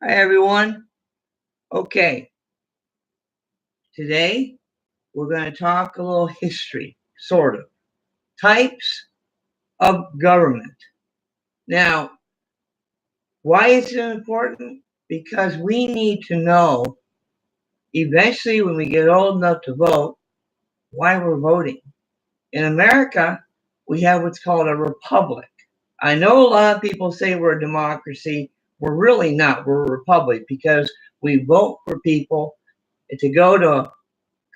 Hi, everyone. Okay, today we're going to talk a little history, sort of. Types of government. Now, why is it important? Because we need to know, eventually, when we get old enough to vote, why we're voting. In America, we have what's called a republic. I know a lot of people say we're a democracy. We're really not. We're a republic because we vote for people to go to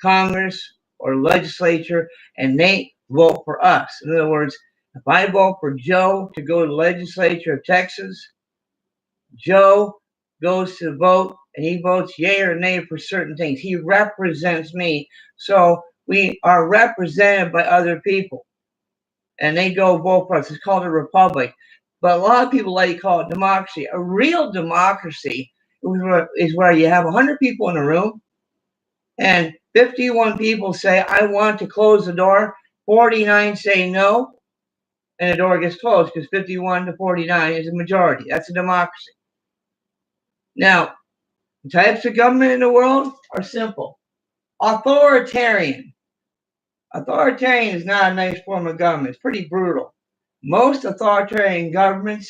Congress or legislature and they vote for us. In other words, if I vote for Joe to go to the legislature of Texas, Joe goes to vote and he votes yay or nay for certain things. He represents me. So we are represented by other people and they go vote for us. It's called a republic. But a lot of people like to call it democracy. A real democracy is where you have 100 people in a room and 51 people say, I want to close the door. 49 say no, and the door gets closed because 51 to 49 is a majority. That's a democracy. Now, the types of government in the world are simple. Authoritarian. Authoritarian is not a nice form of government. It's pretty brutal. Most authoritarian governments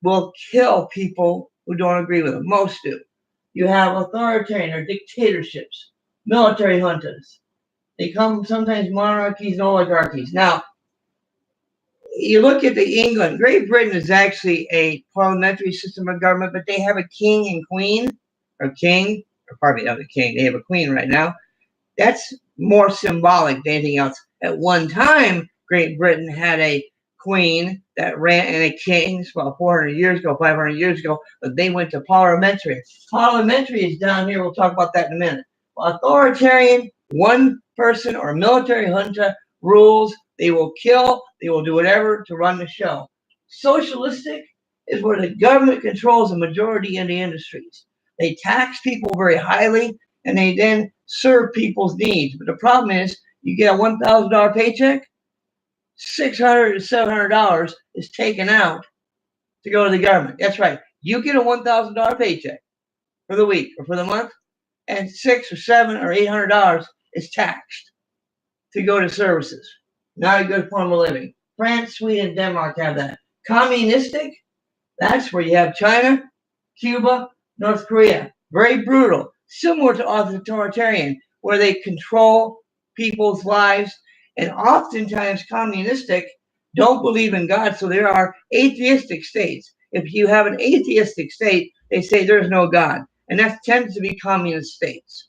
will kill people who don't agree with them. Most do. You have authoritarian or dictatorships, military juntas. They come sometimes monarchies and oligarchies. Now, you look at the England. Great Britain is actually a parliamentary system of government, but they have a king and queen, or king, or probably not a king. They have a queen right now. That's more symbolic than anything else. At one time, Great Britain had a queen that ran and a king, about 400 years ago, 500 years ago, but they went to parliamentary. Parliamentary is down here. We'll talk about that in a minute. Authoritarian, one person or military junta rules. They will kill. They will do whatever to run the show. Socialistic is where the government controls the majority of the industries. They tax people very highly and they then serve people's needs. But the problem is you get a $1,000 paycheck, $600 to $700 is taken out to go to the government. That's right. You get a $1,000 paycheck for the week or for the month, and $600 or $700 or $800 is taxed to go to services. Not a good form of living. France, Sweden, Denmark have that. Communistic, that's where you have China, Cuba, North Korea. Very brutal. Similar to authoritarian, where they control people's lives. And oftentimes communistic don't believe in God. So there are atheistic states. If you have an atheistic state, they say there's no God. And that tends to be communist states.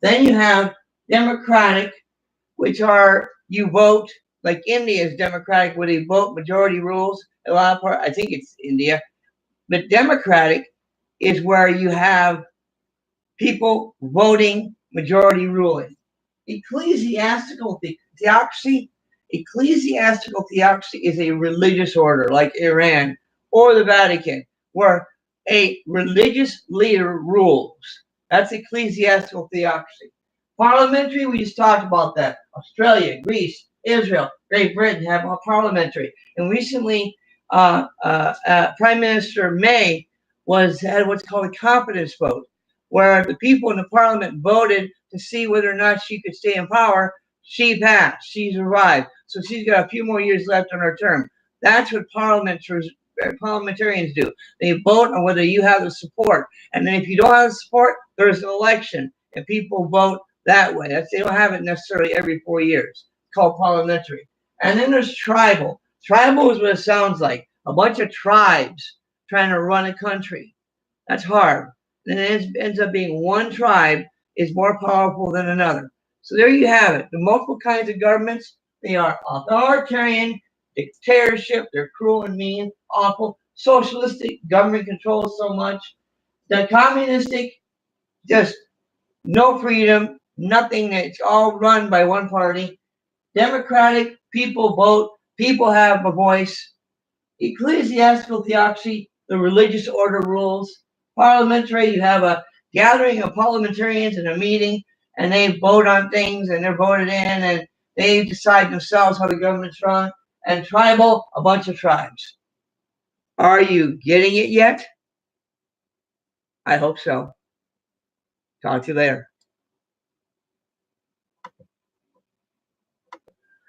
Then you have democratic, which are you vote, like India is democratic, where they vote majority rules. A lot of part, I think it's India. But democratic is where you have people voting, majority ruling. Ecclesiastical theocracy. Ecclesiastical theocracy is a religious order like Iran or the Vatican, where a religious leader rules. That's ecclesiastical theocracy. Parliamentary, we just talked about that. Australia, Greece, Israel, Great Britain have a parliamentary. And recently, Prime Minister May had what's called a confidence vote, where the people in the parliament voted to see whether or not she could stay in power. She passed. She survived. So she's got a few more years left on her term. That's what parliamentarians do. They vote on whether you have the support. And then if you don't have the support, there's an election. And people vote that way. They don't have it necessarily every 4 years. It's called parliamentary. And then there's tribal. Tribal is what it sounds like. A bunch of tribes trying to run a country. That's hard. And it ends up being one tribe is more powerful than another. So there you have it. The multiple kinds of governments, they are authoritarian, dictatorship, they're cruel and mean, awful. Socialistic, government controls so much. The communistic, just no freedom, nothing. It's all run by one party. Democratic, people vote, people have a voice. Ecclesiastical theocracy, the religious order rules. Parliamentary, you have a gathering of parliamentarians in a meeting, and they vote on things, and they're voted in, and they decide themselves how the government's run. And tribal, a bunch of tribes. Are you getting it yet? I hope so. Talk to you later.